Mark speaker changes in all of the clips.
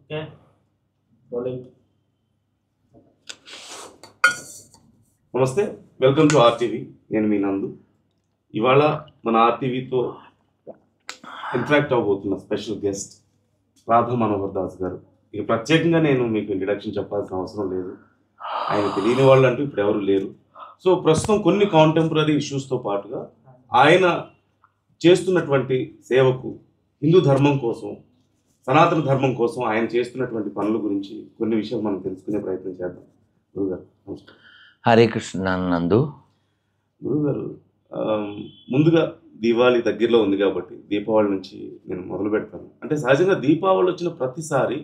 Speaker 1: Okay rolling. నమస్తే, welcome to RTV. నేను మీ నందు. ఇవాళ మన ఆర్టీవీతో ఇంటరాక్ట్ అవ్వబోతున్న స్పెషల్ గెస్ట్ రాధా మనోహర్ దాస్ గారు. ఇక ప్రత్యేకంగా నేను మీకు ఇంట్రడక్షన్ చెప్పాల్సిన అవసరం లేదు, ఆయన తెలియని వాళ్ళు అంటూ ఇప్పుడు ఎవరు లేరు. సో ప్రస్తుతం కొన్ని కాంటెంపరీ ఇష్యూస్తో పాటుగా ఆయన చేస్తున్నటువంటి సేవకు, హిందూ ధర్మం కోసం, సనాతన ధర్మం కోసం ఆయన చేస్తున్నటువంటి పనుల గురించి కొన్ని విషయాలు మనం తెలుసుకునే ప్రయత్నం చేద్దాం. గురుగారు నమస్కారం.
Speaker 2: హరే కృష్ణ నందు.
Speaker 1: గురుగారు, ముందుగా దీపావళి దగ్గరలో ఉంది కాబట్టి దీపావళి నుంచి నేను మొదలు పెడతాను. అంటే సహజంగా దీపావళి వచ్చిన ప్రతిసారి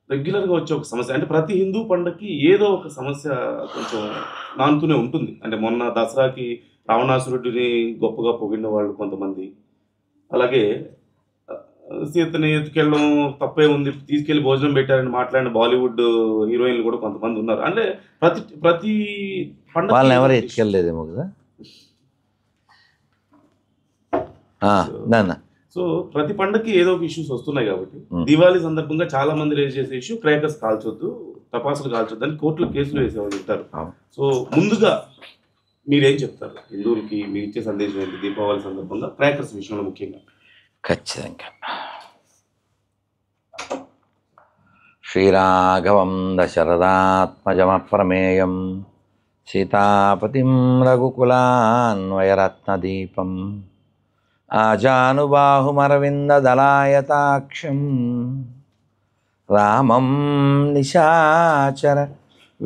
Speaker 1: రెగ్యులర్గా వచ్చే ఒక సమస్య, అంటే ప్రతి హిందూ పండగకి ఏదో ఒక సమస్య కొంచెం నానుతూనే ఉంటుంది. అంటే మొన్న దసరాకి రావణాసురుడిని గొప్పగా పొగిడిన వాళ్ళు కొంతమంది, అలాగే సీతని ఎత్తుకెళ్ళడం తప్పే ఉంది, తీసుకెళ్లి భోజనం పెట్టారని మాట్లాడిన బాలీవుడ్ హీరోయిన్లు కూడా కొంతమంది ఉన్నారు. అంటే ప్రతి ప్రతి పండుగ
Speaker 2: వాళ్ళని ఎవరు ఎత్తుకెళ్ళలేదేమో కదా.
Speaker 1: సో ప్రతి పండగకి ఏదో ఒక ఇష్యూస్ వస్తున్నాయి కాబట్టి దివాళీ సందర్భంగా చాలా మంది రేజ్ చేసే ఇష్యూ క్రాకర్స్ కాల్చొద్దు, టపాసులు కాల్చొద్దు అని కోర్టులో కేసులు వేసేవాళ్ళు ఉంటారు. సో ముందుగా మీరేం చెప్తారు హిందువులకి? మీరు ఇచ్చే సందేశం ఏంటి దీపావళి సందర్భంగా క్రాకర్స్ విషయంలో ముఖ్యంగా?
Speaker 2: ఖచ్చితంగా శ్రీరాఘవం దశరథాత్మజమప్రమేయం సీతాపతిం రఘుకులాన్వయరత్నదీపం ఆజానుబాహుమరవిందదలాయతాక్షం రామం నిశాచర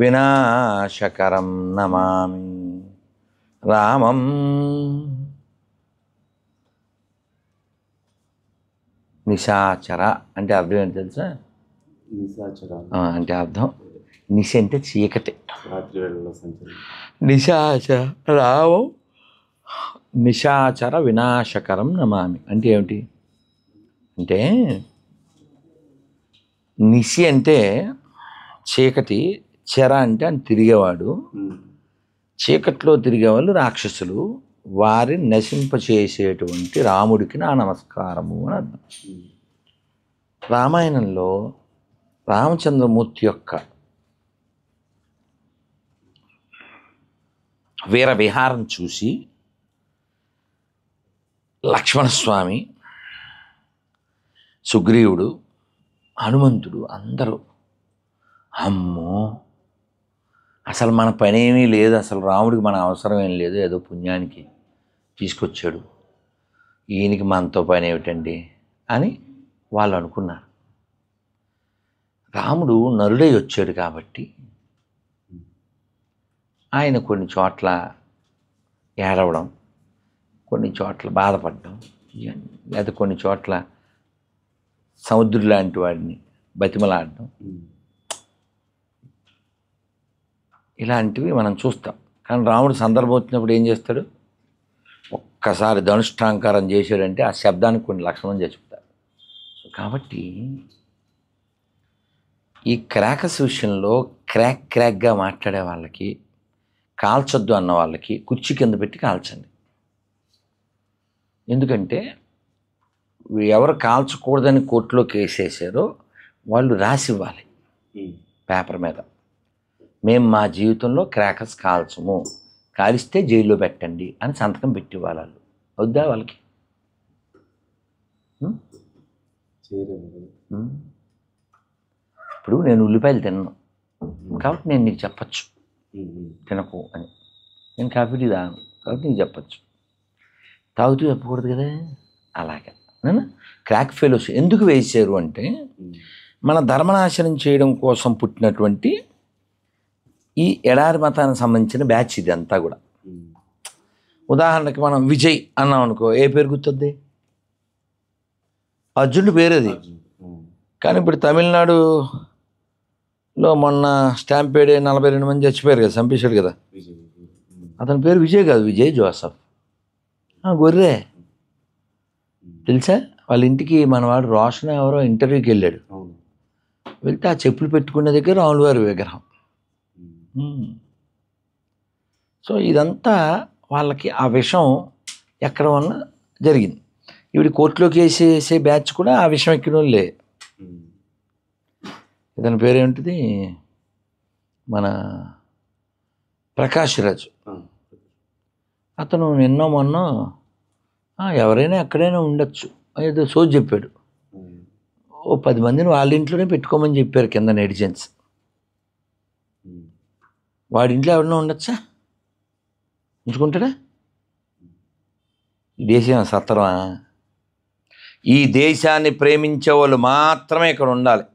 Speaker 2: వినాశకరం నమామి. రామం నిశాచర అంటే అర్థం ఏంటి తెలుసా? అంటే అర్థం నిశ అంటే చీకటి, నిశాచర రామం నిశాచర వినాశకరం నమామి అంటే ఏమిటి అంటే, నిశి అంటే చీకటి, చెర అంటే అని తిరిగేవాడు. చీకట్లో తిరిగేవాళ్ళు రాక్షసులు, వారిని నశింపచేసేటువంటి రాముడికి నా నమస్కారము అని అర్థం. రామాయణంలో రామచంద్రమూర్తి యొక్క వీర విహారం చూసి లక్ష్మణస్వామి, సుగ్రీవుడు, హనుమంతుడు అందరూ అమ్మో అసలు మన పనేమీ లేదు, అసలు రాముడికి మన అవసరం ఏం లేదు, ఏదో పుణ్యానికి తీసుకొచ్చాడు, ఈయనకి మనతో పని ఏమిటండి అని వాళ్ళు అనుకున్నారు. రాముడు నరుడై వచ్చాడు కాబట్టి ఆయన కొన్ని చోట్ల ఏడవడం, కొన్ని చోట్ల బాధపడడం, లేదా కొన్ని చోట్ల సముద్రుడు లాంటి వాడిని బతిమలాడడం, ఇలాంటివి మనం చూస్తాం. కానీ రాముడు సందర్భం వచ్చినప్పుడు ఏం చేస్తాడు? ఒక్కసారి ధనుష్ఠాంకారం చేశాడంటే ఆ శబ్దానికి కొన్ని లక్షణం చెప్తారు. కాబట్టి ఈ క్రాకర్స్ విషయంలో క్రాక్గా మాట్లాడే వాళ్ళకి, కాల్చొద్దు అన్న వాళ్ళకి కుర్చీ కింద పెట్టి కాల్చండి. ఎందుకంటే ఎవరు కాల్చకూడదని కోర్టులో కేసు వేసారో వాళ్ళు రాసి ఇవ్వాలి పేపర్ మీద, మేము మా జీవితంలో క్రాకర్స్ కాల్చము, కాలిస్తే జైల్లో పెట్టండి అని సంతకం పెట్టి ఇవ్వాలి. వాళ్ళు వద్దా వాళ్ళకి? ఇప్పుడు నేను ఉల్లిపాయలు తిన్నాను కాబట్టి నేను నీకు చెప్పచ్చు తినకు అని, నేను కాఫీ టీ తాగను కాబట్టి నీకు చెప్పచ్చు, తాగుతూ చెప్పకూడదు కదా. అలాగే క్రాక్ ఫెలోస్ ఎందుకు వేసారు అంటే, మన ధర్మనాశనం చేయడం కోసం పుట్టినటువంటి ఈ ఎడారి మతానికి సంబంధించిన బ్యాచ్ ఇది అంతా కూడా. ఉదాహరణకి మనం విజయ్ అన్నాం అనుకో, ఏ పేరు గుర్తుంది? అర్జునుడి పేరు అది. కానీ ఇప్పుడు తమిళనాడులో మొన్న స్టాంపేడ్ 42 మంది చచ్చిపోయారు కదా, చంపేశాడు కదా, అతని పేరు విజయ్ కాదు, విజయ్ జోసఫ్. గొర్రె తెలుసా? వాళ్ళ ఇంటికి మనవాడు రోషన్ ఎవరో ఇంటర్వ్యూకి వెళ్ళాడు, వెళ్తే ఆ చెప్పులు పెట్టుకునే దగ్గర రాముల వారి విగ్రహం. సో ఇదంతా వాళ్ళకి ఆ విషం ఎక్కడ వల్ల జరిగింది. ఇవి కోర్టులోకి వేసే బ్యాచ్ కూడా ఆ విషయం ఎక్కినోళ్ళే. ఇతని పేరేంటిది, మన ప్రకాష్ రాజ్. అతను నిన్నో మొన్నో ఎవరైనా ఎక్కడైనా ఉండొచ్చు ఏదో సోది చెప్పాడు. ఓ 10 మందిని వాళ్ళ ఇంట్లోనే పెట్టుకోమని చెప్పారు కింద నెటిజన్స్. వాడి ఇంట్లో ఎవరైనా ఉండొచ్చా? ఉంచుకుంటాడా? ఈ దేశం సత్రమా? ఈ దేశాన్ని ప్రేమించే వాళ్ళు మాత్రమే ఇక్కడ ఉండాలి.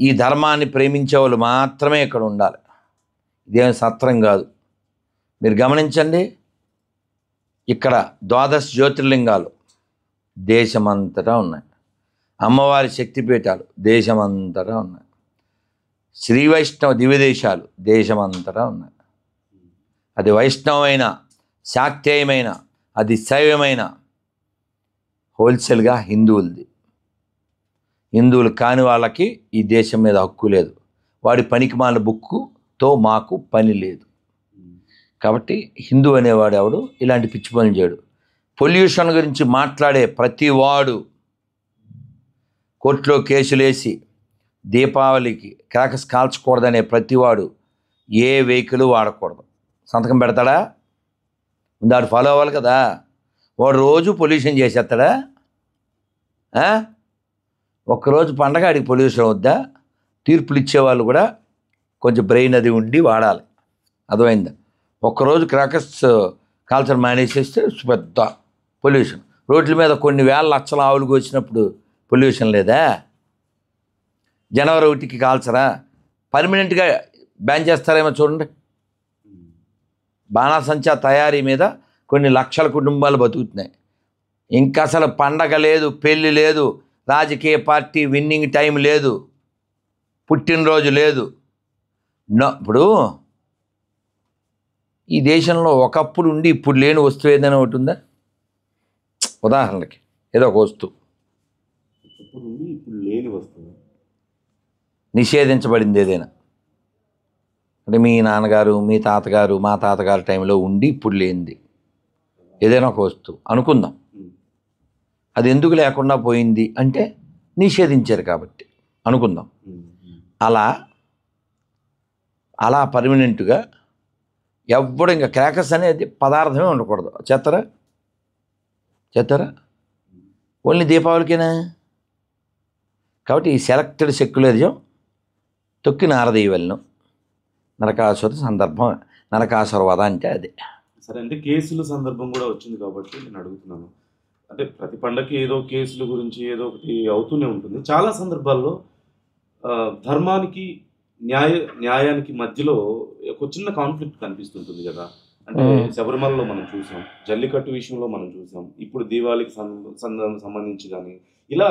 Speaker 2: ఈ ధర్మాన్ని ప్రేమించే వాళ్ళు మాత్రమే ఇక్కడ ఉండాలి. ఇదేం సత్రం కాదు. మీరు గమనించండి, ఇక్కడ 12 జ్యోతిర్లింగాలు దేశమంతటా ఉన్నాయి. అమ్మవారి శక్తిపీఠాలు దేశమంతటా ఉన్నాయి. శ్రీ వైష్ణవ దివ్యదేశాలు దేశమంతటా ఉన్నాయి. అది వైష్ణవమైన, శాక్తేయమైన, అది శైవమైన, హోల్సేల్గా హిందువులది. హిందువులు కాని వాళ్ళకి ఈ దేశం మీద హక్కు లేదు. వాడి పనికిమాల బుక్కుతో మాకు పని లేదు. కాబట్టి హిందూ అనేవాడు ఎవడు ఇలాంటి పిచ్చి పనులు చేయడు. పొల్యూషన్ గురించి మాట్లాడే ప్రతి వాడు కోర్టులో కేసులేసి దీపావళికి క్రాకర్స్ కాల్చకూడదనే ప్రతివాడు ఏ వెహికల్ వాడకూడదు సంతకం పెడతాడా? దాడు ఫాలో అవ్వాలి కదా. వాడు రోజు పొల్యూషన్ చేసేస్తాడా? ఒక్కరోజు పండగ ఆడికి పొల్యూషన్ వద్దా? తీర్పులు ఇచ్చేవాళ్ళు కూడా కొంచెం బ్రెయిన్ అది ఉండి వాడాలి. అర్థమైందా? ఒక్కరోజు క్రాకర్స్ కాల్చడం మానేసేస్తే పెద్ద పొల్యూషన్. రోడ్ల మీద కొన్ని వేల లక్షల ఆవులు వచ్చినప్పుడు పొల్యూషన్ లేదా? జనవరి 1కి కాల్చరా? పర్మనెంట్గా బ్యాన్ చేస్తారేమో చూడండి. బాణాసంచా తయారీ మీద కొన్ని లక్షల కుటుంబాలు బతుకుతున్నాయి. ఇంకా అసలు పండగ లేదు, పెళ్ళి లేదు, రాజకీయ పార్టీ విన్నింగ్ టైం లేదు, పుట్టినరోజు లేదు. ఇప్పుడు ఈ దేశంలో ఒకప్పుడు ఉండి ఇప్పుడు లేని వస్తువు ఏదైనా ఒకటి ఉందా? ఉదాహరణకి ఏదో ఒక వస్తువు నిషేధించబడింది ఏదైనా అంటే మీ నాన్నగారు, మీ తాతగారు, మా తాతగారి టైంలో ఉండి ఇప్పుడు లేనిది ఏదైనా ఒక వస్తువు అనుకుందాం. అది ఎందుకు లేకుండా పోయింది అంటే నిషేధించారు కాబట్టి అనుకుందాం. అలా పర్మనెంట్గా ఎవ్వడు ఇంకా క్రాకర్స్ అనేది పదార్థమే ఉండకూడదు. చేస్తారా ఓన్లీ దీపావళికేనా? కాబట్టి ఈ సెలెక్టెడ్ సెక్యులరిజం తొక్కి నారదీయవలను. నరకాసుర సందర్భం, నరకాసుర వధ అంటే అదే.
Speaker 1: సరే, అంటే కేసుల సందర్భం కూడా వచ్చింది కాబట్టి నేను అడుగుతున్నాను. అంటే ప్రతి పండగకి ఏదో కేసుల గురించి ఏదో ఒకటి అవుతూనే ఉంటుంది. చాలా సందర్భాల్లో ధర్మానికి న్యాయానికి మధ్యలో ఒక చిన్న కాన్ఫ్లిక్ట్ కనిపిస్తుంటుంది కదా. అంటే శబరిమలలో మనం చూసాం, జల్లికట్టు విషయంలో మనం చూసాం, ఇప్పుడు దీవాళికి సంబంధించి కానీ ఇలా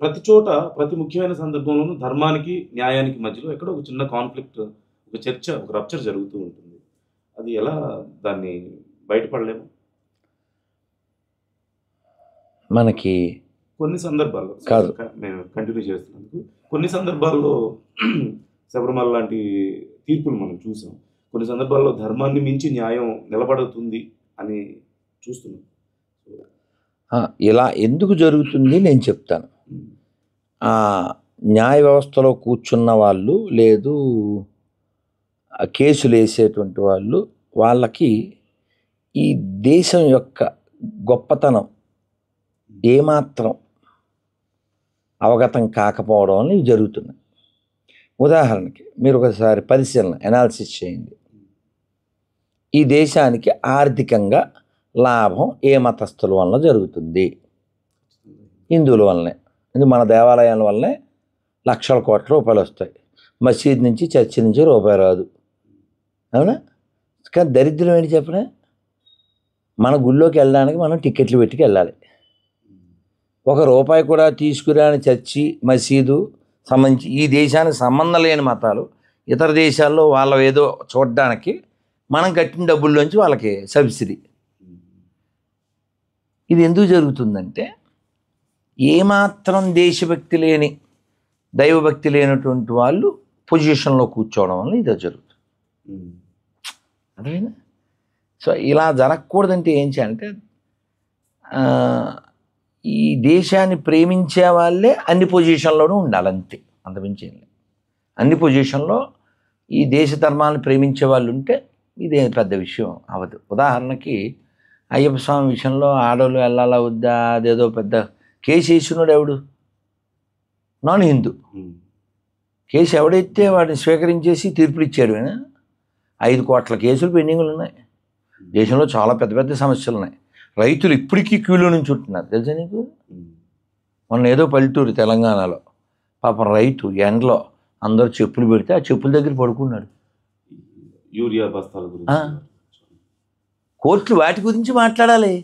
Speaker 1: ప్రతి చోట ప్రతి ముఖ్యమైన సందర్భంలోనూ ధర్మానికి న్యాయానికి మధ్యలో ఎక్కడో ఒక చిన్న కాన్ఫ్లిక్ట్, ఒక చర్చ, ఒక రప్చర్ జరుగుతూ ఉంటుంది. అది ఎలా దాన్ని బయటపడలేము?
Speaker 2: మనకి
Speaker 1: కొన్ని సందర్భాల్లో
Speaker 2: కాదు,
Speaker 1: నేను కంటిన్యూ చేస్తున్నందుకు కొన్ని సందర్భాల్లో శబరిమల లాంటి తీర్పులు మనం చూసాం. కొన్ని సందర్భాల్లో ధర్మాన్ని మించి న్యాయం నిలబడుతుంది అని చూస్తున్నాం.
Speaker 2: ఇలా ఎందుకు జరుగుతుంది నేను చెప్తాను. న్యాయ వ్యవస్థలో కూర్చున్న వాళ్ళు లేదు కేసులు వేసేటువంటి వాళ్ళకి ఈ దేశం యొక్క గొప్పతనం ఏమాత్రం అవగతం కాకపోవడం వల్ల ఇవి జరుగుతున్నాయి. ఉదాహరణకి మీరు ఒకసారి పరిశీలన అనాలిసిస్ చేయండి. ఈ దేశానికి ఆర్థికంగా లాభం ఏ మతస్థుల వలన జరుగుతుంది? హిందువుల వల్లనే. ఇది మన దేవాలయాల వల్లనే లక్షల కోట్ల రూపాయలు వస్తాయి. మసీద్ నుంచి, చర్చి నుంచి రూపాయి రాదు. అవునా? కానీ దరిద్రం ఏంటి చెప్పనా? మన గుళ్ళోకి వెళ్ళడానికి మనం టికెట్లు పెట్టుకు వెళ్ళాలి. ₹1 కూడా తీసుకురాని చర్చి, మసీదు సంబంధించి ఈ దేశానికి సంబంధం లేని మతాలు ఇతర దేశాల్లో వాళ్ళ ఏదో చూడడానికి మనం కట్టిన డబ్బుల్లోంచి వాళ్ళకి సబ్సిడీ. ఇది ఎందుకు జరుగుతుందంటే ఏమాత్రం దేశభక్తి లేని, దైవభక్తి లేనటువంటి వాళ్ళు పొజిషన్లో కూర్చోవడం వల్ల ఇది జరుగుతుంది. అర్థమైందా? సో ఇలా జరగకూడదంటే ఏం చేయాలంటే ఆ, ఈ దేశాన్ని ప్రేమించే వాళ్ళే అన్ని పొజిషన్లోనూ ఉండాలి, అంతే, అంతమించి ఏం లేదు. అన్ని పొజిషన్లో ఈ దేశ ధర్మాలను ప్రేమించే వాళ్ళు ఉంటే ఇదే పెద్ద విషయం అవ్వదు. ఉదాహరణకి అయ్యప్ప స్వామి విషయంలో ఆడవాళ్ళు వెళ్ళాలా వద్దా అదేదో పెద్ద కేసు వేసినాడు ఎవడు, నాన్ హిందూ. కేసు ఎవడైతే వాడిని స్వీకరించేసి తీర్పులు ఇచ్చాడు. 5 కోట్ల కేసులు పెండింగ్లు ఉన్నాయి. దేశంలో చాలా పెద్ద పెద్ద సమస్యలు ఉన్నాయి. రైతులు ఇప్పటికీ క్యూలో నుంచి ఉంటున్నారు, తెలుసా నీకు? మొన్న ఏదో పల్లెటూరు తెలంగాణలో పాపం రైతు ఎండలో అందరూ చెప్పులు పెడితే ఆ చెప్పుల దగ్గర పడుకున్నాడు.
Speaker 1: యూరియా బస్తాల గురించి
Speaker 2: కోర్టులు వాటి గురించి మాట్లాడాలి.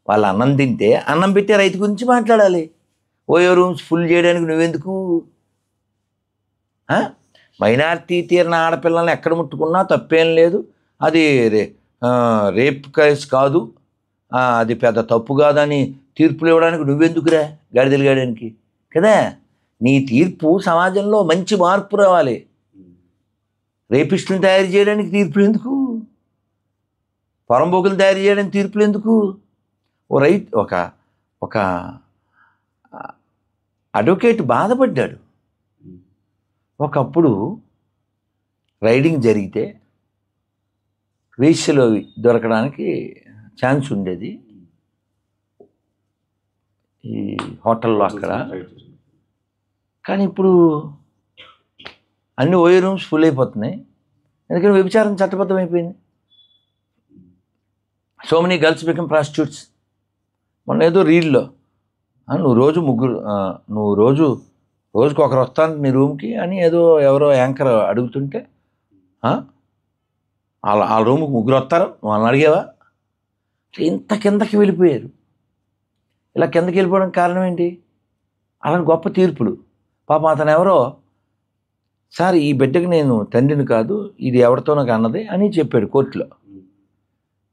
Speaker 2: వాళ్ళు అన్నం తింటే అన్నం పెట్టే రైతు గురించి మాట్లాడాలి. ఓయో రూమ్స్ ఫుల్ చేయడానికి నువ్వెందుకు? మైనారిటీ తీరిన ఆడపిల్లల్ని ఎక్కడ ముట్టుకున్నా తప్పేం లేదు, అది రేప్ కేసు కాదు, అది పెద్ద తప్పు కాదని తీర్పులు ఇవ్వడానికి నువ్వెందుకురా గాడిదలు గాయడానికి కదా? నీ తీర్పు సమాజంలో మంచి మార్పు రావాలి. రేపిస్టులను తయారు చేయడానికి తీర్పులు ఎందుకు? పొరంబోకులు తయారు చేయడానికి తీర్పులు ఎందుకు? ఓ రైట్ ఒక అడ్వకేట్ బాధపడ్డాడు. ఒకప్పుడు రైడింగ్ జరిగితే వేశ్యలు దొరకడానికి ఛాన్స్ ఉండేది ఈ హోటల్లో అక్కడ. కానీ ఇప్పుడు అన్ని ఓయో రూమ్స్ ఫుల్ అయిపోతున్నాయి, ఎందుకంటే వ్యభిచారం చట్టబద్ధం అయిపోయింది. So many girls become prostitutes. మొన్న ఏదో రీల్లో నువ్వు రోజుకు ఒకరు వస్తాను నీ రూమ్కి అని ఏదో ఎవరో యాంకర్ అడుగుతుంటే ఆ రూమ్కి 3 వస్తారు, నువ్వు అలా అడిగావా? ఇంత కిందకి వెళ్ళిపోయారు. ఇలా కిందకి వెళ్ళిపోవడం కారణం ఏంటి? అలాంటి గొప్ప తీర్పులు. పాపం అతను ఎవరో, సార్ ఈ బిడ్డకి నేను తండ్రిని కాదు, ఇది ఎవరితో నాకు అన్నది అని చెప్పాడు కోర్టులో.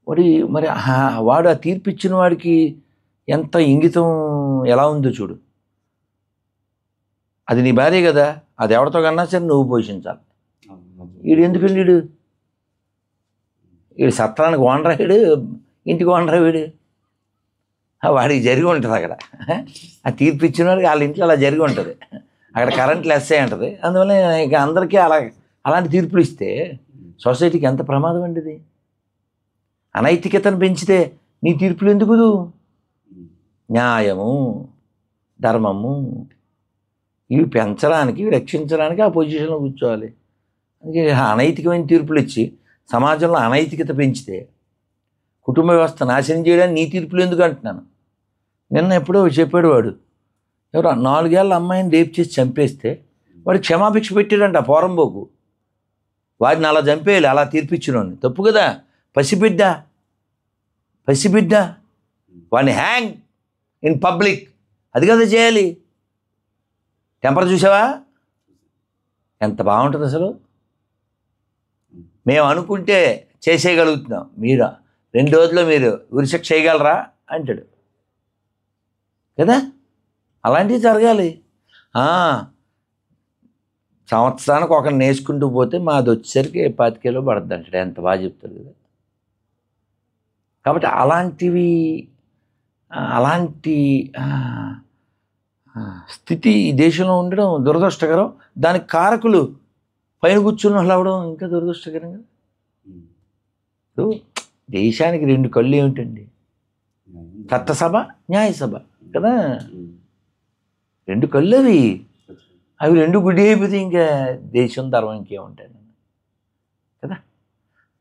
Speaker 2: మరి వాడు ఆ తీర్పు ఇచ్చిన వాడికి ఎంత ఇంగితం ఎలా ఉందో చూడు. అది నీ భార్య కదా, అది ఎవరితో కన్నా సరే నువ్వు పోషించాలి. వీడు ఎందుకండి వీడు సత్రానికి ఓనరా, వీడు ఇంటికి ఓనరా, వీడు వాడికి జరిగి ఉంటుంది అక్కడ. ఆ తీర్పు ఇచ్చిన వాడికి వాళ్ళ ఇంట్లో అలా జరిగి ఉంటుంది. అక్కడ కరెంట్ లెస్ అయి ఉంటుంది. అందువల్ల ఇక అందరికీ అలాంటి తీర్పులు ఇస్తే సొసైటీకి ఎంత ప్రమాదం అండి ఇది. అనైతికతను పెంచితే నీ తీర్పులు ఎందుకు? న్యాయము, ధర్మము ఇవి పెంచడానికి, రక్షించడానికి ఆ పొజిషన్లో కూర్చోవాలి. అందుకే అనైతికమైన తీర్పులు ఇచ్చి సమాజంలో అనైతికత పెంచితే కుటుంబ వ్యవస్థ నాశనం చేయడానికి నీ తీర్పులు ఎందుకు అంటున్నాను. నిన్న ఎప్పుడో చెప్పాడు వాడు, ఎవరో 4 ఏళ్ళ అమ్మాయిని రేప్ చేసి చంపేస్తే వాడు క్షమాభిక్ష పెట్టాడంట పోరంబోకు. వాడిని అలా చంపేయాలి, అలా తీర్పిచ్చినోడిని. తప్పు కదా. పసిబిడ్డ వాడిని హ్యాంగ్ ఇన్ పబ్లిక్, అది కదా చేయాలి. టెంపర్ చూసావా ఎంత బాగుంటుంది అసలు. మేము అనుకుంటే చేసేయగలుగుతున్నాం, మీరు 2 రోజుల్లో మీరు ఉరిశిక్ష చేయగలరా అంటాడు కదా. అలాంటివి జరగాలి. సంవత్సరానికి ఒకరిని నేర్చుకుంటూ పోతే మాది వచ్చేసరికి 25 కిలో పడుతుంది అంటాడు. ఎంత బాగా చెప్తాడు కదా. కాబట్టి అలాంటి స్థితి ఈ దేశంలో ఉండడం దురదృష్టకరం. దానికి కారకులు పైన కూర్చున్న వాళ్ళు అవ్వడం ఇంకా దురదృష్టకరం కదా. ఇప్పుడు దేశానికి 2 కళ్ళు ఏమిటండి? చట్టసభ, న్యాయసభ కదా. 2 కళ్ళు అవి 2 గుడ్డి అయిపోతే ఇంకా దేశం ధర్మం ఇంకేముంటాయి కదా.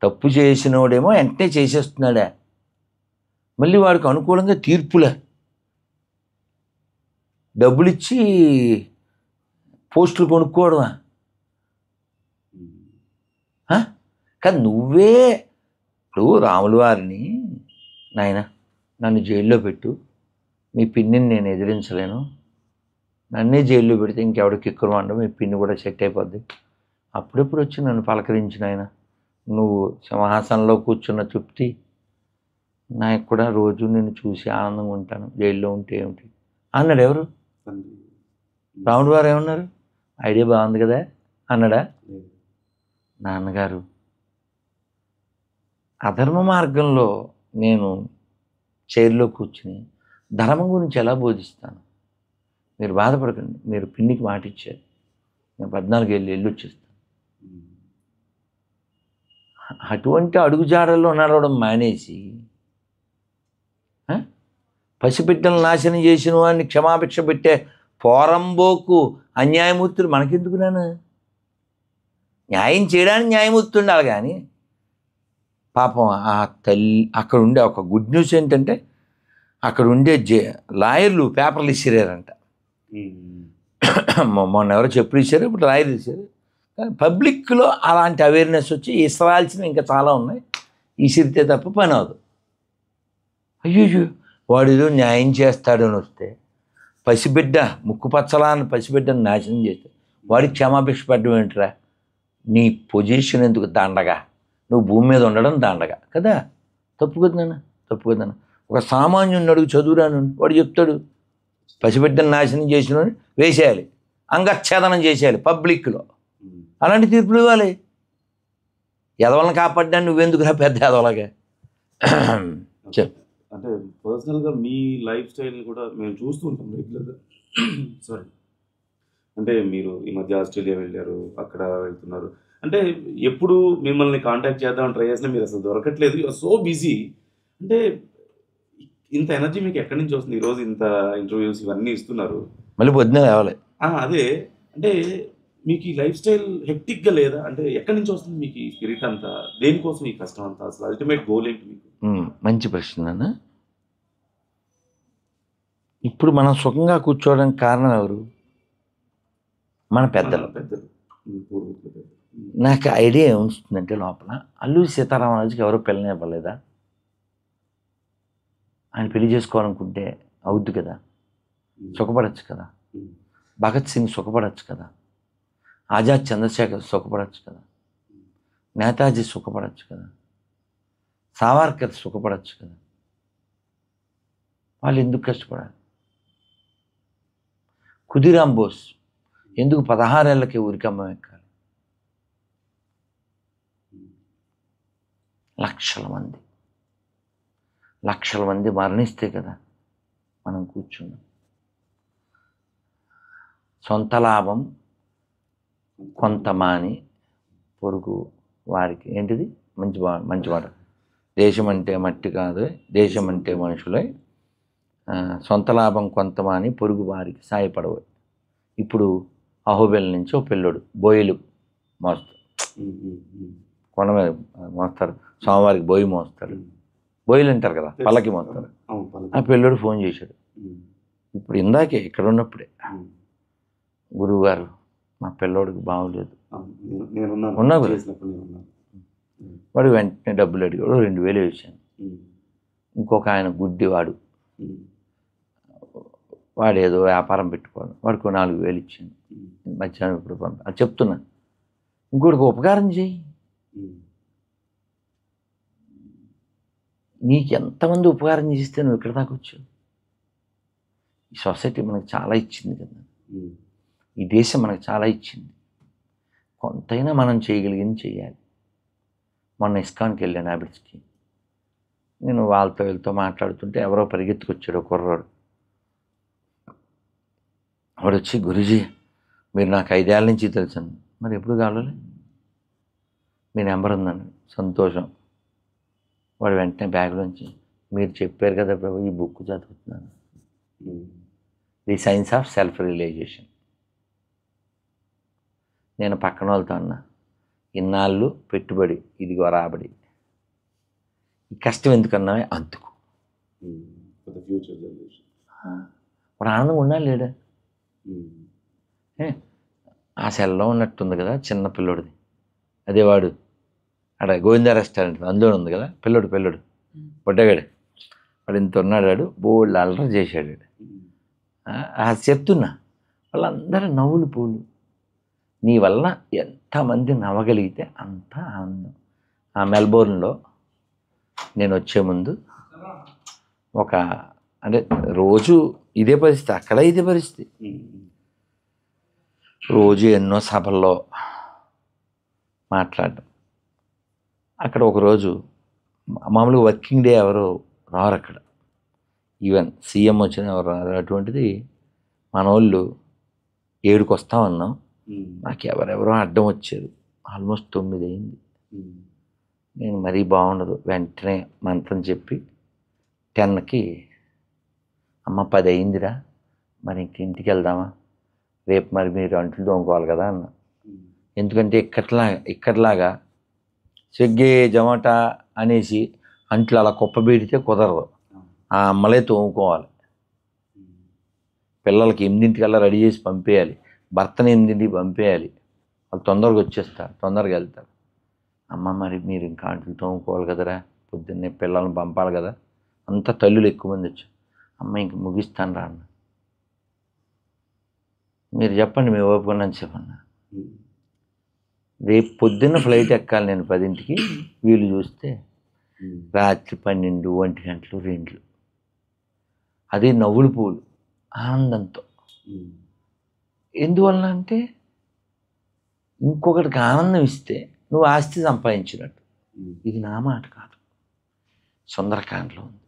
Speaker 2: తప్పు చేసినోడేమో వెంటనే చేసేస్తున్నాడా, మళ్ళీ వాడికి అనుకూలంగా తీర్పులే, డబ్బులు ఇచ్చి పోస్టులు కొనుక్కోవడమా? కానీ నువ్వే ఇప్పుడు రాముల వారిని, నాయన నన్ను జైల్లో పెట్టు, మీ పిన్నిని నేను ఎదిరించలేను, నన్నే జైల్లో పెడితే ఇంకెవడికి ఎక్కువ మీ పిన్ని కూడా సెట్ అయిపోద్ది, అప్పుడెప్పుడు వచ్చి నన్ను పలకరించిన ఆయన, నువ్వు సింహాసనంలో కూర్చున్న తృప్తి నాకు కూడా రోజు నిన్ను చూసి ఆనందంగా ఉంటాను, జైల్లో ఉంటే ఏమిటి అన్నాడు. ఎవరు? రాముడు వారు ఏమన్నారు? ఐడియా బాగుంది కదా అన్నాడా? నాన్నగారు అధర్మ మార్గంలో నేను చైర్లో కూర్చుని ధర్మం గురించి ఎలా బోధిస్తాను? మీరు బాధపడకండి, మీరు పిన్నికి మాట ఇచ్చారు, నేను 14 ఏళ్ళు వచ్చేస్తాను. అటువంటి అడుగుజాడల్లో నడవడం మానేసి పసిబిడ్డలను నాశనం చేసిన వాడిని క్షమాభిక్ష పెట్టే పోరంబోకు అన్యాయమూర్తులు మనకెందుకు నాన్న? న్యాయం చేయడానికి న్యాయమూర్తి ఉండాలి కానీ పాపం ఆ తల్లి అక్కడ ఉండే ఒక గుడ్ న్యూస్ ఏంటంటే అక్కడ ఉండే లాయర్లు పేపర్లు ఇచ్చిరారంట. మొన్న ఎవరో చెప్పులు ఇచ్చారు, ఇప్పుడు లాయర్లు ఇచ్చారు. కానీ పబ్లిక్లో అలాంటి అవేర్నెస్ వచ్చి ఇసరాల్సినవి ఇంకా చాలా ఉన్నాయి, ఇసిరితే తప్ప పని అవదు. అయ్యో వాడు ఏదో న్యాయం చేస్తాడని వస్తే పసిబిడ్డ ముక్కు పచ్చలాన్ని పసిబిడ్డను నాశనం చేస్తే వాడికి క్షమాభిక్ష పెట్టడం ఏంటిరా? నీ పొజిషన్ ఎందుకు దండగా? నువ్వు భూమి మీద ఉండడం దండగా కదా. తప్పు కదా నాన్న, తప్పు కదా నాన్న. ఒక సామాన్యుని అడుగు, చదువురాను వాడు చెప్తాడు పసిబిడ్డను నాశనం చేసిన వేసేయాలి, అంగచ్ఛేదనం చేసేయాలి పబ్లిక్లో. అలాంటి తీర్పులు ఇవ్వాలి. ఎదవలను కాపాడ్డాన్ని నువ్వెందుకురా పెద్ద ఎదవలాగా?
Speaker 1: అంటే పర్సనల్గా మీ లైఫ్ స్టైల్ని కూడా మేము చూస్తూ ఉంటాం రెగ్యులర్గా. సారీ, అంటే మీరు ఈ మధ్య ఆస్ట్రేలియా వెళ్ళారు, అక్కడ వెళ్తున్నారు. అంటే ఎప్పుడు మిమ్మల్ని కాంటాక్ట్ చేద్దామని ట్రై చేసినా మీరు అసలు దొరకట్లేదు, యూఆర్ సో బిజీ. అంటే ఇంత ఎనర్జీ మీకు ఎక్కడి నుంచి వస్తుంది? ఈరోజు ఇంత ఇంటర్వ్యూస్ ఇవన్నీ ఇస్తున్నారు,
Speaker 2: మళ్ళీ పొద్దున లేవాలి.
Speaker 1: అదే అంటే మీకు ఈ లైఫ్ స్టైల్ హెక్టిక్గా లేదా? అంటే ఎక్కడి నుంచి వస్తుంది మీకు ఈ స్పిరిట్ అంతా? దేనికోసం ఈ కష్టం అంతా? అసలు అల్టిమేట్ గోల్ ఏంటి మీకు?
Speaker 2: మంచి ప్రశ్న అన్న. ఇప్పుడు మనం సుఖంగా కూర్చోవడానికి కారణం ఎవరు? మన పెద్దలు. నాకు ఐడియా ఏమొస్తుందంటే లోపల అల్లూరి సీతారామరాజుకి ఎవరో పిల్లని ఇవ్వలేదా? ఆయన పెళ్లి చేసుకోవాలనుకుంటే అవుద్దు కదా, సుఖపడచ్చు కదా. భగత్ సింగ్ సుఖపడచ్చు కదా, ఆజాద్ చంద్రశేఖర్ సుఖపడచ్చు కదా, నేతాజీ సుఖపడచ్చు కదా, సావర్కర్ సుఖపడచ్చు కదా. వాళ్ళు ఎందుకు కష్టపడాలి? ఖుదీరామ్ బోస్ ఎందుకు 16 ఏళ్ళకే ఉరికమ్మం ఎక్కాలి? లక్షల మంది మరణిస్తే కదా మనం కూర్చున్నాం. సొంత లాభం కొంతమాని పొరుగు వారికి ఏంటిది? మంచి మాట. దేశం అంటే మట్టి కాదు, దేశం అంటే మనుషులే. సొంత లాభం కొంతమాని పొరుగు వారికి సాయపడవు. ఇప్పుడు అహోబెల్ నుంచి ఓ పిల్లోడు బోయిలు మోస్తాడు, కొండ మీద మోస్తాడు, స్వామివారికి బోయి మోస్తాడు. బోయిలు అంటారు కదా, పల్లకి మోస్తాడు. ఆ పిల్లోడు ఫోన్ చేశాడు ఇప్పుడు, ఇందాకే ఇక్కడ ఉన్నప్పుడే, గురువుగారు మా పిల్లోడికి బాగోలేదు ఉన్నా కూడా. వాడు వెంటనే డబ్బులు అడిగాడు, 2000 వేసాను. ఇంకొక ఆయన గుడ్డివాడు, వాడు ఏదో వ్యాపారం పెట్టుకోవాలి, వాడికి 4000 ఇచ్చాను. మధ్యాహ్నం ఇప్పుడు అది చెప్తున్నా. ఇంకోటికి ఉపకారం చేయి. నీకు ఎంతమంది ఉపకారం చేస్తే నువ్వు ఇక్కడ దాకా వచ్చావు? ఈ సొసైటీ మనకు చాలా ఇచ్చింది కదా, ఈ దేశం మనకు చాలా ఇచ్చింది. కొంతైనా మనం చేయగలిగింది చేయాలి. మొన్న ఇస్కాన్కి వెళ్ళాను హ్యాబిట్స్కి. నేను వాళ్ళతో వీళ్ళతో మాట్లాడుతుంటే ఎవరో పరిగెత్తుకొచ్చాడు కుర్రాడు. వాడు వచ్చి, గురూజీ మీరు నాకు 5 ఏళ్ళ నుంచి తెలుసాను. మరి ఎప్పుడు కావాలి? మీ నెంబర్ ఉందండి. సంతోషం. వాడు వెంటనే బ్యాగ్లోంచి, మీరు చెప్పారు కదా ప్రభు, ఈ బుక్ చదువుతున్నాను, the science of self realization. నేను పక్కన వాళ్ళతో అన్నా, ఇన్నాళ్ళు పెట్టుబడి, ఇదిగో రాబడి. ఈ కష్టం ఎందుకన్నావే? అందుకు. వాడు ఆనందంగా ఉండాలి లేడా? ఆ సెల్లో ఉన్నట్టుంది కదా చిన్న పిల్లోడిది. అదే వాడు అక్కడ గోవిందా రెస్టారెంట్ అందులో ఉంది కదా పిల్లోడు పొట్టగాడు. వాడు ఇంత ఉన్నాడు, వాడు బోల్డ్ అల్లరి చేశాడు. అది చెప్తున్నా, వాళ్ళందరూ నవ్వులు పూలు. నీ వల్ల ఎంతమంది నవ్వగలిగితే అంత ఆనందం. ఆ మెల్బోర్న్లో నేను వచ్చే ముందు అంటే రోజు ఇదే పరిస్థితి, అక్కడ ఇదే పరిస్థితి. రోజు ఎన్నో సభల్లో మాట్లాడటం. అక్కడ ఒకరోజు మామూలుగా వర్కింగ్ డే ఎవరో రారు అక్కడ, ఈవెన్ సీఎం వచ్చిన ఎవరు రారు. అటువంటిది మన వాళ్ళు 7కి వస్తామన్నాం, నాకు ఎవరెవరో అడ్డం వచ్చారు. ఆల్మోస్ట్ 9 అయింది. నేను మరీ బాగుండదు, వెంటనే మంత్రం చెప్పి 10కి అమ్మ 10 అయిందిరా, మరి ఇంక ఇంటికి వెళ్దామా, రేపు మరి మీరు అంట్లు తోముకోవాలి కదా అన్న. ఎందుకంటే ఇక్కడలాగా స్విగ్గీ జొమాటో అనేసి అంట్లు అలా కుప్పబెడితే కుదరదు, ఆ అమ్మలే తోముకోవాలి. పిల్లలకి 8ంటికల్లా రెడీ చేసి పంపేయాలి, భర్తని 8ంటికి పంపేయాలి, వాళ్ళు తొందరగా వచ్చేస్తారు, తొందరగా వెళ్తారు. అమ్మ మరి మీరు ఇంకా అంట్లు తోముకోవాలి కదరా, పొద్దున్నే పిల్లల్ని పంపాలి కదా. అంతా తల్లులు ఎక్కువ మంది వచ్చారు. అమ్మ ఇంక ముగిస్తాను రా అన్న. మీరు చెప్పండి, మీ ఓపెన్ చెప్పన్నా. రేపు పొద్దున్న ఫ్లైట్ ఎక్కాలి నేను 10ంటికి, వీళ్ళు చూస్తే రాత్రి 12, 1 గంటలు 2. అది నవ్వులు పూలు ఆనందంతో. ఎందువల్ల అంటే ఇంకొకటికి ఆనందం ఇస్తే నువ్వు ఆస్తి సంపాదించినట్టు. ఇది నా మాట కాదు, సుందరకాండలో ఉంది.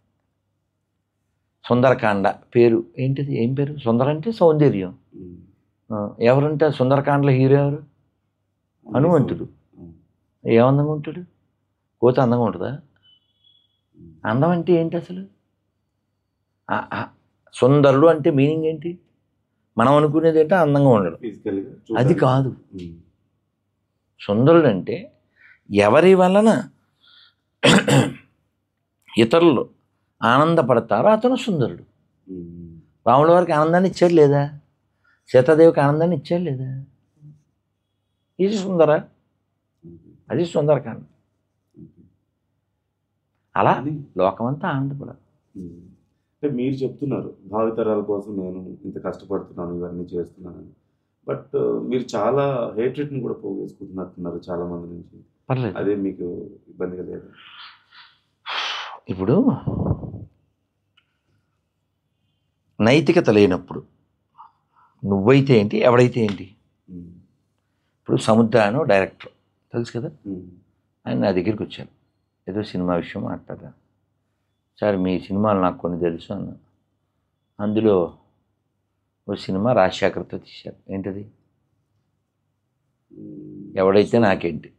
Speaker 2: సుందరకాండ పేరు ఏంటిది, ఏం పేరు? సుందర అంటే సౌందర్యం. ఎవరంటే సుందరకాండలో హీరో ఎవరు? హనుమంతుడు. ఏమందంగా ఉంటాడు? కోత అందంగా ఉంటుందా? అందం అంటే ఏంటి అసలు? సుందరుడు అంటే మీనింగ్ ఏంటి? మనం అనుకునేది ఏంటో అందంగా ఉండడం, అది కాదు. సుందరుడు అంటే ఎవరి వలన ఇతరులు ఆనందపడతారో అతను సుందరుడు. రాముల వారికి ఆనందాన్ని ఇచ్చాడు లేదా? సీతాదేవికి ఆనందాన్ని ఇచ్చాడు లేదా? ఇది సుందర, అది సుందరకాండ. అలా లోకమంతా ఆనందపడాలి.
Speaker 1: అంటే మీరు చెప్తున్నారు భావితరాల కోసం నేను ఇంత కష్టపడుతున్నాను, ఇవన్నీ చేస్తున్నానని. బట్ మీరు చాలా హేట్రెడ్ని కూడా పోగేసుకుంటున్నట్టున్నారు చాలా మంది నుంచి.
Speaker 2: పర్లేదు,
Speaker 1: అదే మీకు ఇబ్బందిగా లేదు?
Speaker 2: ఇప్పుడు నైతికత లేనప్పుడు నువ్వైతే ఏంటి, ఎవడైతే ఏంటి. ఇప్పుడు సముద్రాను డైరెక్టర్ తెలుసు కదా, ఆయన నా దగ్గరికి వచ్చారు, ఏదో సినిమా విషయం మాట్లాడారు. సార్ మీ సినిమాలు నాకు కొన్ని తెలుసు అన్న. అందులో ఓ సినిమా రాజశేఖర్తో తీశారు, ఏంటది? ఎవడైతే నాకేంటి.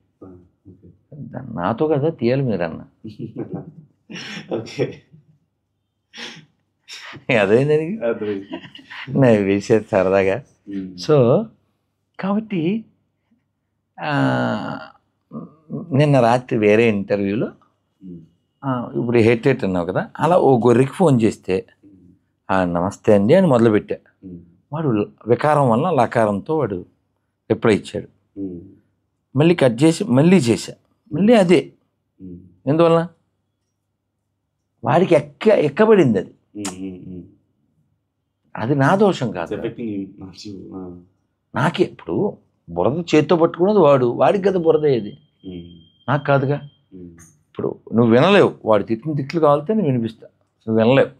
Speaker 2: నాతో కదా తీయాలి మీరు అన్న. అదేందని నేను వేసేది సరదాగా. సో కాబట్టి నిన్న రాత్రి వేరే ఇంటర్వ్యూలో ఇప్పుడు హేట్ అన్నావు కదా, అలా ఓ గొర్రెకి ఫోన్ చేస్తే నమస్తే అండి అని మొదలుపెట్టా. వాడు వికారం వల్ల లకారంతో వాడు రిప్లై ఇచ్చాడు. మళ్ళీ కట్ చేసి మళ్ళీ చేశా, మళ్ళీ అదే. ఎందువల్ల? వాడికి ఎక్కబడింది అది. అది నా దోషం కాదు. నాకే ఇప్పుడు బురద చేత్తో పట్టుకున్నది వాడికి కదా బురద ఏది, నాకు కాదుగా. ఇప్పుడు నువ్వు వినలేవు, వాడు తిట్టిన తిట్లు కావాలితే నేను వినిపిస్తా, నువ్వు వినలేవు.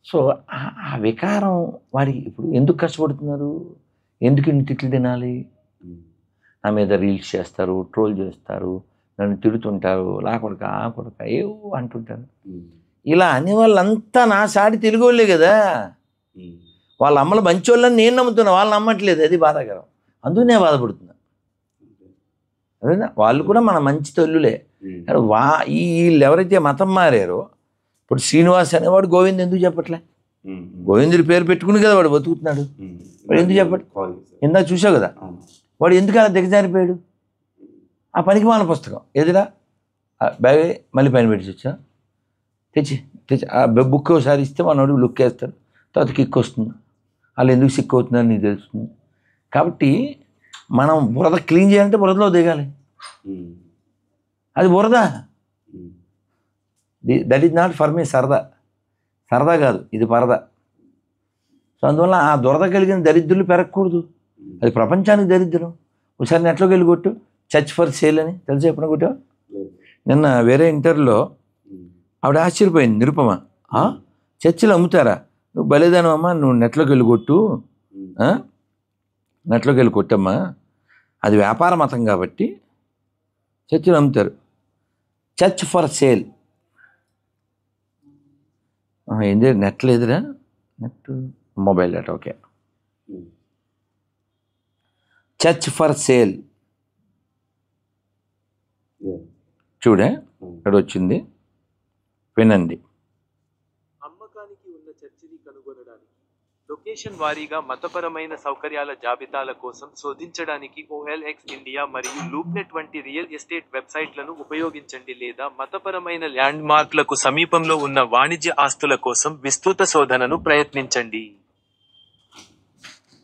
Speaker 2: సో ఆ వికారం వాడికి. ఇప్పుడు ఎందుకు కష్టపడుతున్నారు, ఎందుకు ఇన్ని తిట్లు తినాలి? నా మీద రీల్స్ చేస్తారు, ట్రోల్ చేస్తారు, నన్ను తిడుతుంటారు, కొడక ఆ కొడక ఏవో అంటుంటారు. ఇలా అనే వాళ్ళంతా నా సాటి తెలుగు వాళ్ళే కదా. వాళ్ళ అమ్మలు మంచోళ్ళని నేను నమ్ముతున్నా, వాళ్ళు నమ్మట్లేదు, అది బాధాకరం. అందుకు నేను బాధపడుతున్నా. అదేనా, వాళ్ళు కూడా మన మంచి తల్లులే. వీళ్ళు ఎవరైతే మతం మారారో, ఇప్పుడు శ్రీనివాస్ అనేవాడు గోవింద్ ఎందుకు చెప్పట్లే? గోవిందుడి పేరు పెట్టుకుని కదా వాడు బతుకుతున్నాడు. వాడు ఎందుకు చెప్పట్లే? ఇందాక చూసావు కదా, వాడు ఎందుకు అలా దిగజారిపోయాడు? ఆ పనికి మాల పుస్తకం ఎదురా బ్యాగ్ మళ్ళీ పైన పెట్టి వచ్చా, తెచ్చి ఆ బుక్ ఒకసారి ఇస్తే మనోడు లుక్ వేస్తాడు, తర్వాత కిక్ వస్తుంది. వాళ్ళు ఎందుకు సిక్ అవుతుందని నీకు తెలుస్తుంది. కాబట్టి మనం బురద క్లీన్ చేయాలంటే బురదలో దిగాలి. అది బురద, that is not for me సరదా కాదు, ఇది పరదా. సో అందువల్ల ఆ దురద కలిగిన దరిద్రులు పెరగకూడదు, అది ప్రపంచానికి దరిద్రం. ఒకసారి నెట్లోకి వెళ్ళి కొట్టు చర్చ్ ఫర్ సేల్ అని, తెలుసా ఎప్పుడు కొట్టావు? నిన్న వేరే ఇంటర్వ్యూలో ఆవిడ ఆశ్చర్యపోయింది, నిరుపమ, చర్చిలు అమ్ముతారా? నువ్వు బలేదానమ్మా, నువ్వు నెట్లోకి వెళ్ళి కొట్టు, నెట్లోకి వెళ్ళి కొట్టమ్మా, అది వ్యాపార మతం కాబట్టి చర్చిలు అమ్ముతారు. చర్చ్ ఫర్ సేల్, ఏంది నెట్ లేదురా? Net mobile data okay. Church for sale చూడే ఇక్కడ వచ్చింది, వినండి.
Speaker 3: అమ్మకానికి ఉన్న చర్చిని కనుగొనడానికి, లొకేషన్ వారీగా మతపరమైన సౌకర్యాల జాబితాల కోసం శోధించడానికి OLX ఇండియా మరియు లూప్నెట్ వంటి రియల్ ఎస్టేట్ వెబ్సైట్లను ఉపయోగించండి, లేదా మతపరమైన ల్యాండ్ మార్క్లకు సమీపంలో ఉన్న వాణిజ్య ఆస్తుల కోసం విస్తృత శోధనను ప్రయత్నించండి.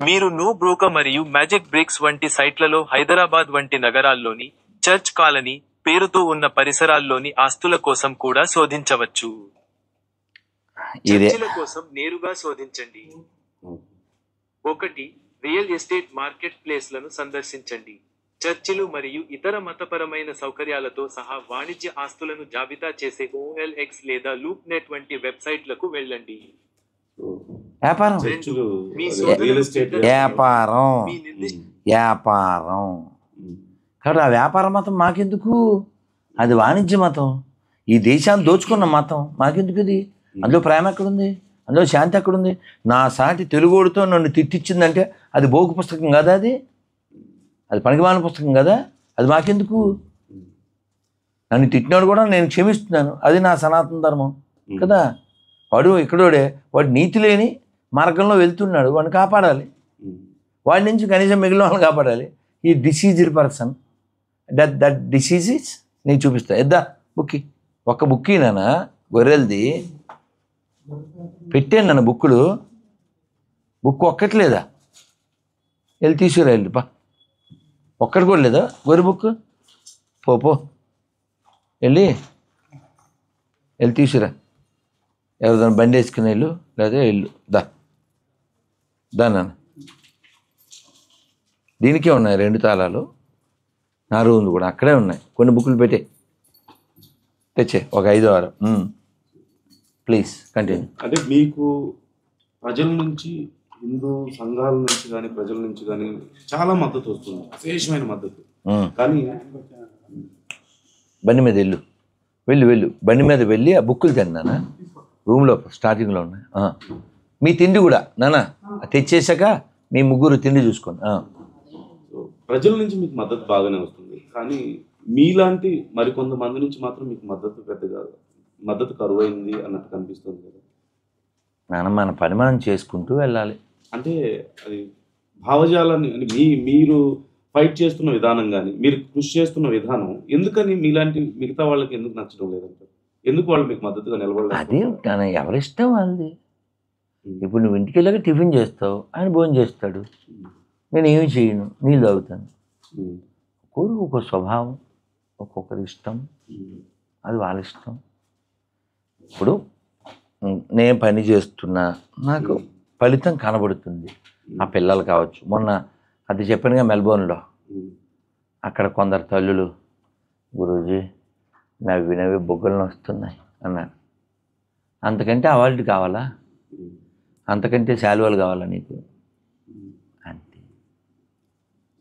Speaker 3: మీరు నూ బ్రోకర్ మరియు మ్యాజిక్ బ్రిక్స్ వంటి సైట్లలో హైదరాబాద్ వంటి నగరాల్లోని చర్చ్ కాలనీ పేరుతో ఉన్న పరిసరాల్లోని ఆస్తుల కోసం కూడా శోధించవచ్చు. చర్చిల కోసం నేరుగా శోధించండి. 1. రియల్ ఎస్టేట్ మార్కెట్ ప్లేస్లను సందర్శించండి. చర్చిలు మరియు ఇతర మతపరమైన సౌకర్యాలతో సహా వాణిజ్య ఆస్తులను జాబితా చేసే OLX లేదా లూప్ నెట్ వంటి వెబ్సైట్లకు వెళ్ళండి.
Speaker 2: వ్యాపారం వ్యాపారం వ్యాపారం కాబట్టి ఆ వ్యాపార మతం మాకెందుకు? అది వాణిజ్య మతం, ఈ దేశాన్ని దోచుకున్న మతం. మాకెందుకు ఇది? అందులో ప్రేమ ఎక్కడుంది? అందులో శాంతి ఎక్కడుంది? నా సాటి తెలుగోడితో నన్ను తిట్టించిందంటే అది బోకు పుస్తకం కదా, అది పనికిమాలిన పుస్తకం కదా, అది మాకెందుకు? నన్ను తిట్టినాడు కూడా నేను క్షమిస్తున్నాను, అది నా సనాతన ధర్మం కదా. వాడు ఇక్కడోడే, వాడు నీతి లేని మార్గంలో వెళ్తున్నాడు, వాడిని కాపాడాలి. వాడి నుంచి కనీసం మిగిలిన వాళ్ళని కాపాడాలి. ఈ డిసీజ్డ్ పర్సన్, దట్ డిసీజ్ నీకు చూపిస్తా. ఎద్దా బుక్కి, ఒక్క బుక్కి నాన్న గొర్రెలది పెట్టాను నన్ను బుక్కులు, బుక్ ఒక్కట్లేదా? వెళ్ళి తీసుకురా, వెళ్ళి పా. ఒక్కటి కూడా లేదా గొర్రె బుక్? పో వెళ్ళి తీసుకురా. ఎవరిదాన్ని బండి వేసుకుని వెళ్ళు, లేదా వెళ్ళు. దా నాన్న. దీనికే ఉన్నాయి 2 తాళాలు, నా రూమ్ కూడా అక్కడే ఉన్నాయి. కొన్ని బుక్కులు పెట్టే తెచ్చే, ఒక 5-6. Please continue.
Speaker 1: అంటే మీకు ప్రజల నుంచి, హిందూ సంఘాల నుంచి కానీ ప్రజల నుంచి కానీ చాలా మద్దతు వస్తుంది, అశేషమైన మద్దతు. కానీ
Speaker 2: బండి మీద వెళ్ళు బండి మీద వెళ్ళి ఆ బుక్కులు తిన్నానా రూమ్లో స్టార్టింగ్లో ఉన్నాయి. మీ తిండి కూడా నాన్న తెచ్చేసాక మీ ముగ్గురు తిండి చూసుకోండి.
Speaker 1: ప్రజల నుంచి మీకు మద్దతు బాగానే వస్తుంది, కానీ మీలాంటి మరికొంతమంది నుంచి మాత్రం మీకు మద్దతు కరువైంది అన్నట్టు కనిపిస్తుంది కదా
Speaker 2: నాన్న. మన పని మనం చేసుకుంటూ వెళ్ళాలి.
Speaker 1: అంటే అది భావజాలాన్ని, అంటే మీరు ఫైట్ చేస్తున్న విధానం కానీ మీరు కృషి చేస్తున్న విధానం ఎందుకని మీలాంటి మిగతా వాళ్ళకి ఎందుకు నచ్చడం లేదంటే, ఎందుకు వాళ్ళు మీకు మద్దతుగా నిలబడలేదు?
Speaker 2: అది నాన్న ఎవరిష్టం వాళ్ళది. ఇప్పుడు నువ్వు ఇంటికి వెళ్ళాక టిఫిన్ చేస్తావు, ఆయన భోజనం చేస్తాడు, నేను ఏమి చేయను, నీళ్ళు తాగుతాను. ఒక్కొక్క స్వభావం, ఒక్కొక్కరి ఇష్టం, అది వాళ్ళ ఇష్టం. ఇప్పుడు నేను పని చేస్తున్నా, నాకు ఫలితం కనబడుతుంది. ఆ పిల్లలు కావచ్చు, మొన్న అది చెప్పానుగా మెల్బోర్న్లో, అక్కడ కొందరు తల్లులు గురూజీ నవ్వి బొగ్గలను వస్తున్నాయి అన్నారు. అంతకంటే అవార్డు కావాలా? అంతకంటే శాలువాలు కావాలా నీకు? అంతే.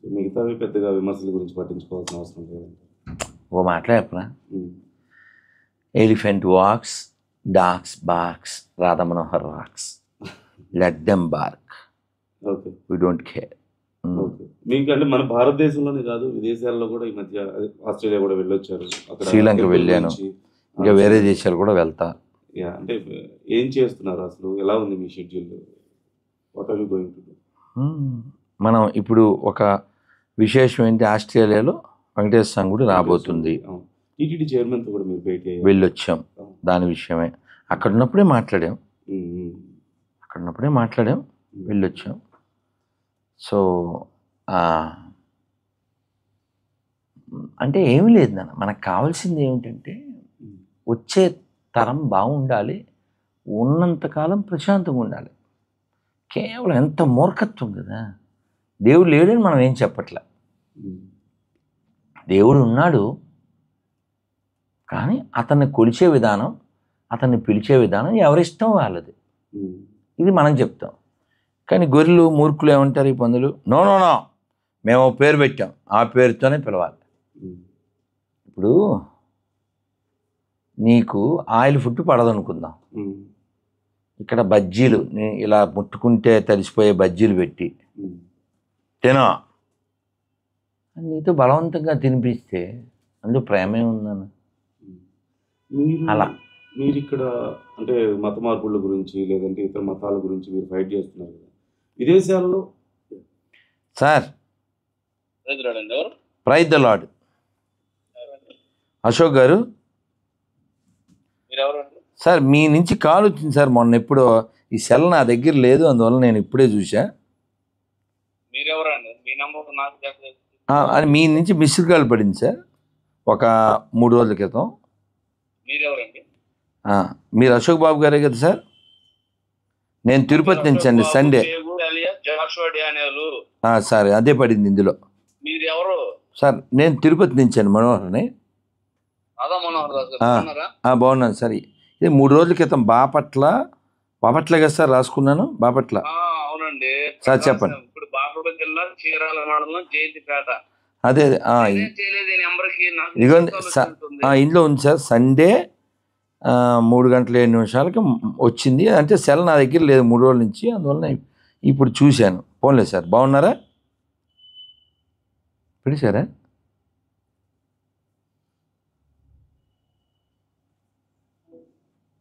Speaker 1: మిగతావి పెద్దగా విమర్శల గురించి పట్టించుకోవాల్సిన అవసరం లేదండి.
Speaker 2: ఓ మాటలు చెప్పనా? Elephant walks, dogs barks, Radha Manohar rocks, let them bark, we don't care.
Speaker 1: మీకు అంటే మన భారతదేశంలోనే కాదు, విదేశాల్లో కూడా ఈ మధ్య ఆస్ట్రేలియా కూడా వెళ్ళొచ్చారు,
Speaker 2: శ్రీలంక వెళ్ళాను, ఇంకా వేరే దేశాలు కూడా వెళ్తా.
Speaker 1: అంటే ఏం చేస్తున్నారు అసలు? ఎలా ఉంది మీ schedule? What are you going to do?
Speaker 2: మనం ఇప్పుడు ఒక విశేషం ఏంటి, ఆస్ట్రేలియాలో వెంకటేశ్వర స్వామి గుడి రాబోతుంది.
Speaker 1: టీటీడీ చైర్మన్తో కూడా మీరు భేటీ
Speaker 2: వెళ్ళొచ్చాం, దాని విషయమే. అక్కడ ఉన్నప్పుడే మాట్లాడాం, వెళ్ళొచ్చాం. సో అంటే ఏమీ లేదు నాన్న, మనకు కావాల్సింది ఏమిటంటే వచ్చే తరం బాగుండాలి, ఉన్నంతకాలం ప్రశాంతంగా ఉండాలి. కేవలం ఎంత మూర్ఖత్వం కదా. దేవుడు లేడని మనం ఏం చెప్పట్లే, దేవుడు ఉన్నాడు, కానీ అతన్ని కొలిచే విధానం, అతన్ని పిలిచే విధానం ఎవరిష్టం వాళ్ళది. ఇది మనం చెప్తాం. కానీ గొర్రెలు మూర్ఖులు ఏమంటారు, ఈ పందులు, నో మేము పేరు పెట్టాం, ఆ పేరుతోనే పిలవాలి. ఇప్పుడు నీకు ఆయిల్ ఫుడ్ పడదనుకుందాం, ఇక్కడ బజ్జీలు ఇలా ముట్టుకుంటే తడిసిపోయే బజ్జీలు పెట్టి తినో నీతో బలవంతంగా తినిపిస్తే అందులో ప్రేమే ఉందన్న. అలా
Speaker 1: మీరు ఇక్కడ అంటే మత మార్పుల గురించి లేదంటే ఇతర మతాల గురించి మీరు ఫైట్ చేస్తున్నారు కదా విదేశాల్లో
Speaker 2: sir. Praise the lord. Ashok garu sir మీ నుంచి కాల్ వచ్చింది సార్. మొన్న ఎప్పుడో ఈ సెల్ నా దగ్గర లేదు, అందువల్ల నేను ఇప్పుడే చూసా. అని మీ నుంచి మిస్డ్ కాల్ పడింది సార్ ఒక 3 రోజుల క్రితం. మీరు అశోక్ బాబు గారే కదా సార్? నేను తిరుపతి నుంచి అండి, సండే. సార్ అదే పడింది ఇందులో సార్. నేను తిరుపతి నుంచి అండి, మనోహర్ని. బాగున్నాను సార్. ఇది 3 రోజుల క్రితం బాపట్ల కదా సార్ రాసుకున్నాను. బాపట్ల సార్ చెప్పండి. అదే ఇదిగోండి ఇందులో ఉంది సార్. సండే 3:07 వచ్చింది. అంటే సెల్ నా దగ్గర లేదు 3 రోజుల నుంచి, అందువల్ల ఇప్పుడు చూశాను. పోన్లేదు సార్. బాగున్నారా? పిలిచారా?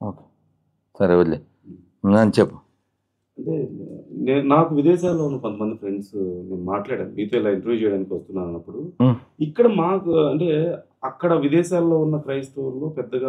Speaker 2: ఓకే సరే వదిలే. నన్ను చెప్పు.
Speaker 1: అంటే నాకు విదేశాల్లో ఉన్న కొంతమంది ఫ్రెండ్స్ నేను మాట్లాడాను మీతో ఇలా ఇంటర్వ్యూ చేయడానికి వస్తున్నాను అన్నప్పుడు ఇక్కడ మాకు అంటే అక్కడ విదేశాల్లో ఉన్న క్రైస్తవుల్లో పెద్దగా